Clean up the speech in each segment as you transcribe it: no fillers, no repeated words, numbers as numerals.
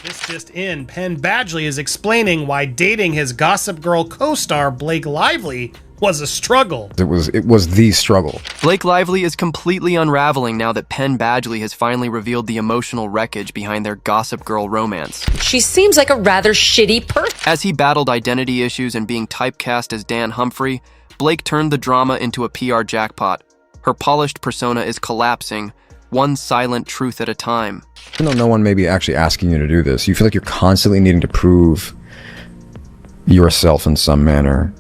This just in, Penn Badgley is explaining why dating his Gossip Girl co-star Blake Lively was a struggle. It was the struggle. Blake Lively is completely unraveling now that Penn Badgley has finally revealed the emotional wreckage behind their Gossip Girl romance. She seems like a rather shitty person. As he battled identity issues and being typecast as Dan Humphrey, Blake turned the drama into a PR jackpot. Her polished persona is collapsing, one silent truth at a time. Even though no one may be actually asking you to do this, you feel like you're constantly needing to prove yourself in some manner.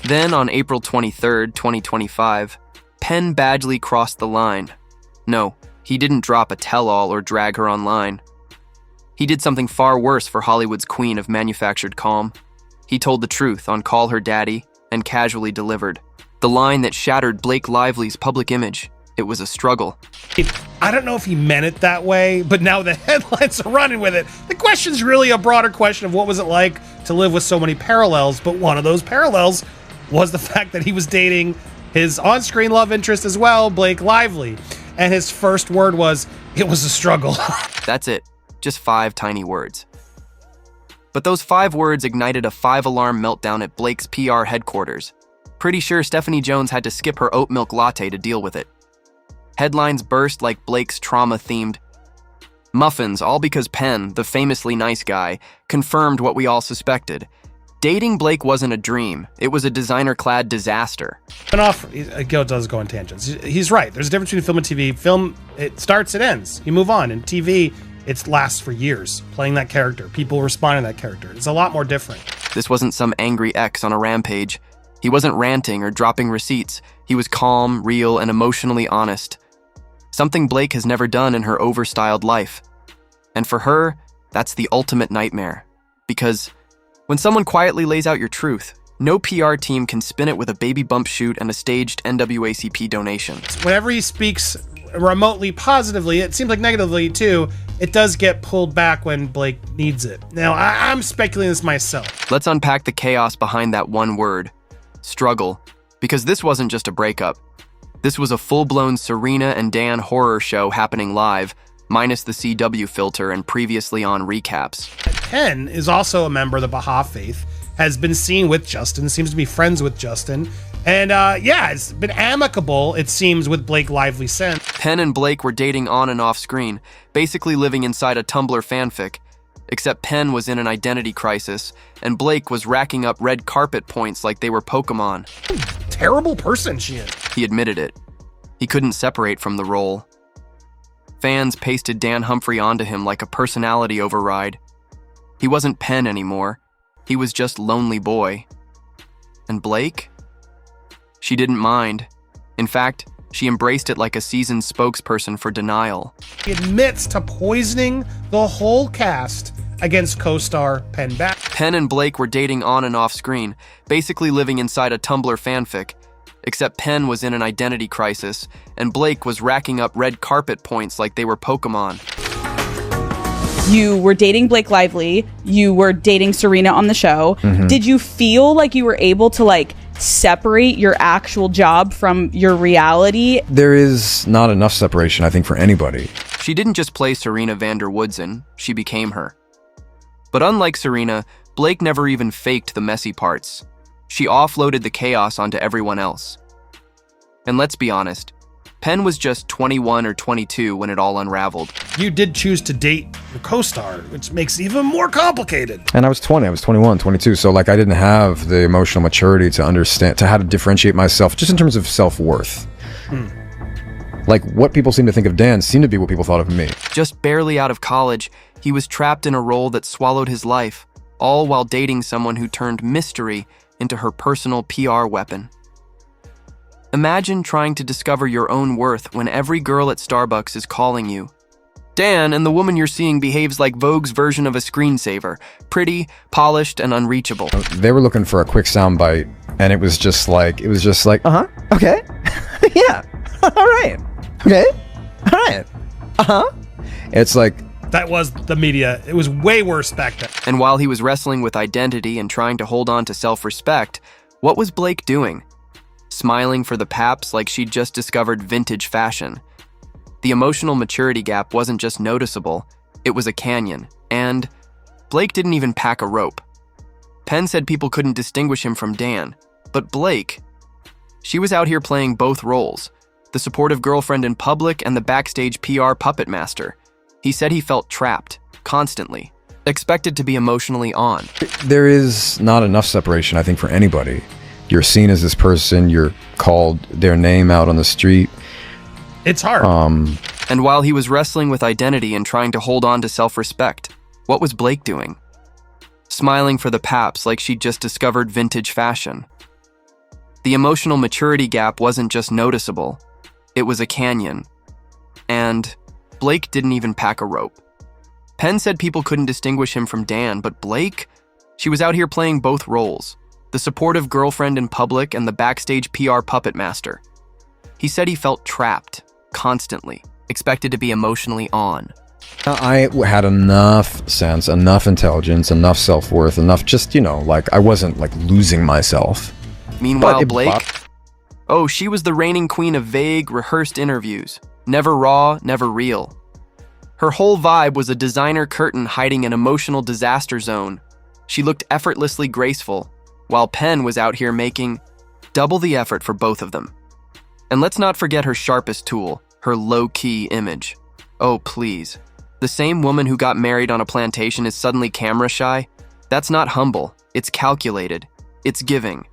Then, on April 23rd, 2025, Penn Badgley crossed the line. No, he didn't drop a tell-all or drag her online. He did something far worse for Hollywood's queen of manufactured calm. He told the truth on Call Her Daddy and casually delivered. The line that shattered Blake Lively's public image. It was a struggle. I don't know if he meant it that way, but now the headlines are running with it. The question's really a broader question of what was it like to live with so many parallels, but one of those parallels was the fact that he was dating his on-screen love interest as well, Blake Lively. And his first word was, it was a struggle. That's it. Just 5 tiny words. But those 5 words ignited a 5-alarm meltdown at Blake's PR headquarters. Pretty sure Stephanie Jones had to skip her oat milk latte to deal with it. Headlines burst like Blake's trauma-themed muffins, all because Penn, the famously nice guy, confirmed what we all suspected. Dating Blake wasn't a dream. It was a designer-clad disaster. Gil does go on tangents. He's right. There's a difference between film and TV. Film, it starts, it ends. You move on. And TV, it lasts for years. Playing that character, people responding to that character. It's a lot more different. This wasn't some angry ex on a rampage. He wasn't ranting or dropping receipts. He was calm, real, and emotionally honest. Something Blake has never done in her overstyled life. And for her, that's the ultimate nightmare. Because when someone quietly lays out your truth, no PR team can spin it with a baby bump shoot and a staged NAACP donation. Whenever he speaks remotely positively, it seems like negatively too, it does get pulled back when Blake needs it. Now, I'm speculating this myself. Let's unpack the chaos behind that one word, struggle, because this wasn't just a breakup. This was a full-blown Serena and Dan horror show happening live, minus the CW filter and previously on recaps. Penn is also a member of the Baha'i faith, has been seen with Justin, seems to be friends with Justin, and it's been amicable, it seems, with Blake Lively since. Penn and Blake were dating on and off screen, basically living inside a Tumblr fanfic. Except Penn was in an identity crisis, and Blake was racking up red carpet points like they were Pokemon. Terrible person she is. He admitted it. He couldn't separate from the role. Fans pasted Dan Humphrey onto him like a personality override. He wasn't Penn anymore. He was just lonely boy. And Blake? She didn't mind. In fact, she embraced it like a seasoned spokesperson for denial. He admits to poisoning the whole cast against co-star Penn Badgley. Penn and Blake were dating on and off screen, basically living inside a Tumblr fanfic. Except Penn was in an identity crisis, and Blake was racking up red carpet points like they were Pokemon. You were dating Blake Lively, you were dating Serena on the show. Mm-hmm. Did you feel like you were able to separate your actual job from your reality? There is not enough separation, I think, for anybody. She didn't just play Serena van der Woodsen, she became her. But unlike Serena, Blake never even faked the messy parts. She offloaded the chaos onto everyone else. And let's be honest, Penn was just 21 or 22 when it all unraveled. You did choose to date your co-star, which makes it even more complicated. And I was 20, I was 21, 22, so I didn't have the emotional maturity to understand, to how to differentiate myself, just in terms of self-worth. What people seem to think of Dan seemed to be what people thought of me. Just barely out of college, he was trapped in a role that swallowed his life, all while dating someone who turned mystery into her personal PR weapon. Imagine trying to discover your own worth when every girl at Starbucks is calling you. Dan and the woman you're seeing behaves like Vogue's version of a screensaver, pretty, polished, and unreachable. They were looking for a quick soundbite, and it was just like, okay, yeah, all right, okay, all right, It's like, that was the media. It was way worse back then. And while he was wrestling with identity and trying to hold on to self-respect, what was Blake doing? Smiling for the paps like she'd just discovered vintage fashion. The emotional maturity gap wasn't just noticeable, it was a canyon, And Blake didn't even pack a rope. Penn said people couldn't distinguish him from Dan, but Blake, she was out here playing both roles, the supportive girlfriend in public and the backstage PR puppet master. He said he felt trapped, constantly, expected to be emotionally on. There is not enough separation, I think, for anybody. You're seen as this person, you're called their name out on the street. It's hard. And while he was wrestling with identity and trying to hold on to self-respect, what was Blake doing? Smiling for the paps like she'd just discovered vintage fashion. The emotional maturity gap wasn't just noticeable, it was a canyon. And Blake didn't even pack a rope. Penn said people couldn't distinguish him from Dan, but Blake, she was out here playing both roles, the supportive girlfriend in public and the backstage PR puppet master. He said he felt trapped, constantly, expected to be emotionally on. I had enough sense, enough intelligence, enough self-worth, enough just, I wasn't like losing myself. Meanwhile, Blake, oh, she was the reigning queen of vague, rehearsed interviews. Never raw, never real. Her whole vibe was a designer curtain hiding an emotional disaster zone. She looked effortlessly graceful, while Penn was out here making double the effort for both of them. And let's not forget her sharpest tool, her low-key image. Oh, please. The same woman who got married on a plantation is suddenly camera shy? That's not humble. It's calculated. It's giving.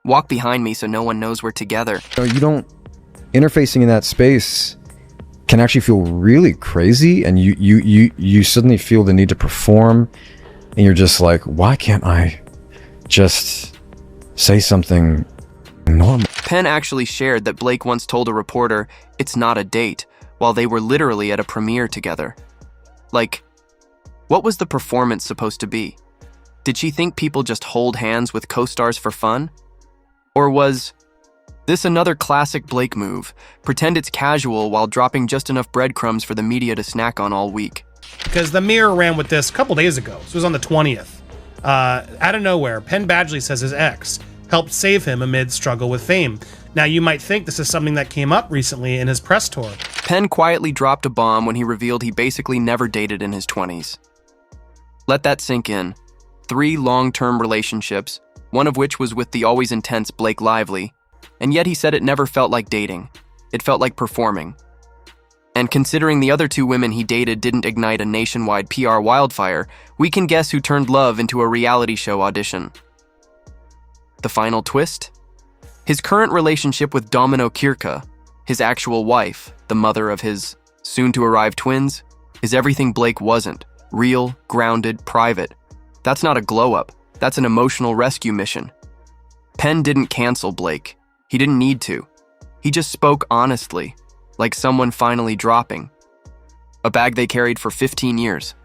Walk behind me so no one knows we're together. Interfacing in that space can actually feel really crazy, and you suddenly feel the need to perform, and you're just like, why can't I just say something normal? Penn actually shared that Blake once told a reporter it's not a date while they were literally at a premiere together. Like, what was the performance supposed to be? Did she think people just hold hands with co-stars for fun? Or was this another classic Blake move? Pretend it's casual while dropping just enough breadcrumbs for the media to snack on all week. Because the Mirror ran with this a couple days ago. This was on the 20th. Out of nowhere, Penn Badgley says his ex helped save him amid struggle with fame. Now, you might think this is something that came up recently in his press tour. Penn quietly dropped a bomb when he revealed he basically never dated in his 20s. Let that sink in. 3 long-term relationships, one of which was with the always intense Blake Lively, and yet he said it never felt like dating. It felt like performing. And considering the other 2 women he dated didn't ignite a nationwide PR wildfire, we can guess who turned love into a reality show audition. The final twist? His current relationship with Domino Kirka, his actual wife, the mother of his soon-to-arrive twins, is everything Blake wasn't. Real, grounded, private. That's not a glow-up. That's an emotional rescue mission. Penn didn't cancel Blake. He didn't need to. He just spoke honestly, like someone finally dropping a bag they carried for 15 years.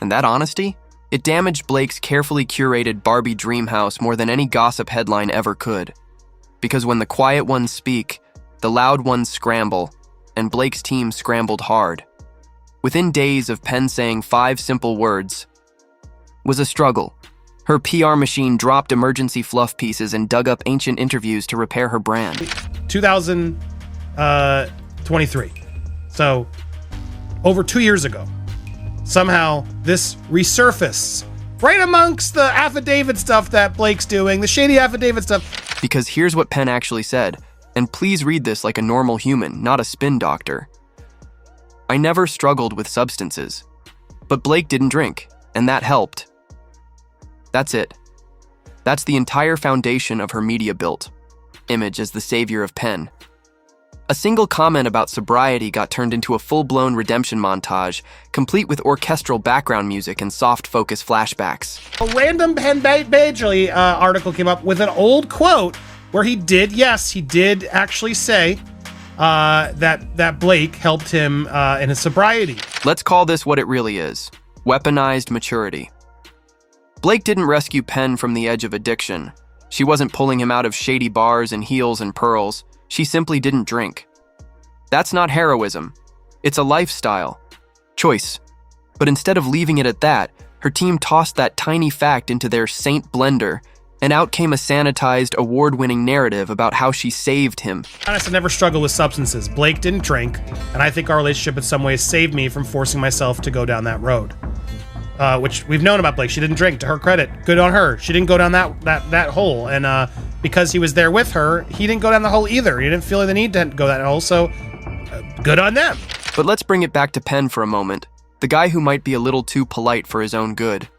And that honesty? It damaged Blake's carefully curated Barbie dream house more than any gossip headline ever could. Because when the quiet ones speak, the loud ones scramble, and Blake's team scrambled hard. Within days of Penn saying 5 simple words, was a struggle. Her PR machine dropped emergency fluff pieces and dug up ancient interviews to repair her brand. 2023. So, over 2 years ago, somehow this resurfaced right amongst the affidavit stuff that Blake's doing, the shady affidavit stuff. Because here's what Penn actually said, and please read this like a normal human, not a spin doctor. I never struggled with substances, but Blake didn't drink, and that helped. That's it. That's the entire foundation of her media built. Image as the savior of Penn. A single comment about sobriety got turned into a full-blown redemption montage, complete with orchestral background music and soft focus flashbacks. A random Penn Badgley article came up with an old quote where he did actually say that Blake helped him in his sobriety. Let's call this what it really is. Weaponized maturity. Blake didn't rescue Penn from the edge of addiction. She wasn't pulling him out of shady bars and heels and pearls. She simply didn't drink. That's not heroism. It's a lifestyle. Choice. But instead of leaving it at that, her team tossed that tiny fact into their saint blender, and out came a sanitized, award-winning narrative about how she saved him. Honestly, I never struggled with substances. Blake didn't drink, and I think our relationship in some ways saved me from forcing myself to go down that road. which we've known about Blake. She didn't drink, to her credit. Good on her. She didn't go down that hole. And because he was there with her, he didn't go down the hole either. He didn't feel the need to go that hole, so good on them. But let's bring it back to Penn for a moment, the guy who might be a little too polite for his own good.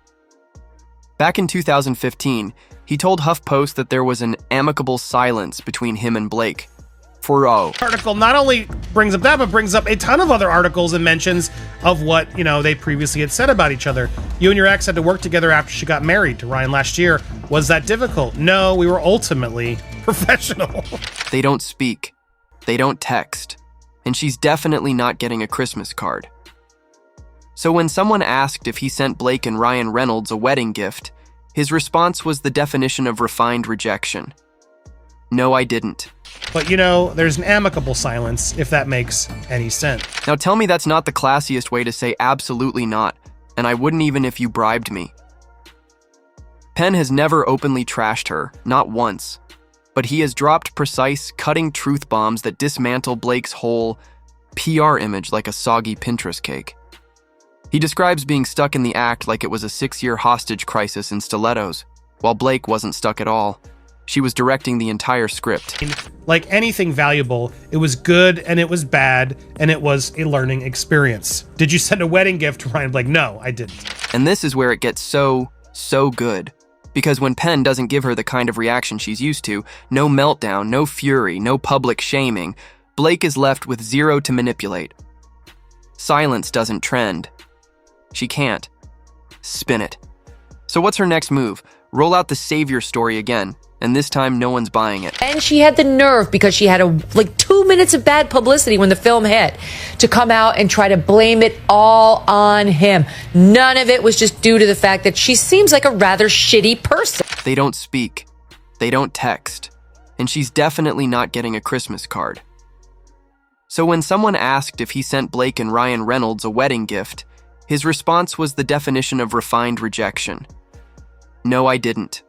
Back in 2015, he told HuffPost that there was an amicable silence between him and Blake. Article not only brings up that, but brings up a ton of other articles and mentions of what, they previously had said about each other. You and your ex had to work together after she got married to Ryan last year. Was that difficult? No, we were ultimately professional. They don't speak. They don't text. And she's definitely not getting a Christmas card. So when someone asked if he sent Blake and Ryan Reynolds a wedding gift, his response was the definition of refined rejection. No, I didn't. But there's an amicable silence, if that makes any sense. Now tell me that's not the classiest way to say absolutely not, and I wouldn't even if you bribed me. Penn has never openly trashed her, not once, but he has dropped precise, cutting truth bombs that dismantle Blake's whole PR image like a soggy Pinterest cake. He describes being stuck in the act like it was a 6-year hostage crisis in stilettos, while Blake wasn't stuck at all. She was directing the entire script. Like anything valuable, it was good and it was bad, and it was a learning experience. Did you send a wedding gift to Ryan Blake? No, I didn't. And this is where it gets so good. Because when Penn doesn't give her the kind of reaction she's used to, no meltdown, no fury, no public shaming, Blake is left with zero to manipulate. Silence doesn't trend. She can't. Spin it. So what's her next move? Roll out the savior story again. And this time, no one's buying it. And she had the nerve, because she had 2 minutes of bad publicity when the film hit, to come out and try to blame it all on him. None of it was just due to the fact that she seems like a rather shitty person. They don't speak. They don't text. And she's definitely not getting a Christmas card. So when someone asked if he sent Blake and Ryan Reynolds a wedding gift, his response was the definition of refined rejection. No, I didn't.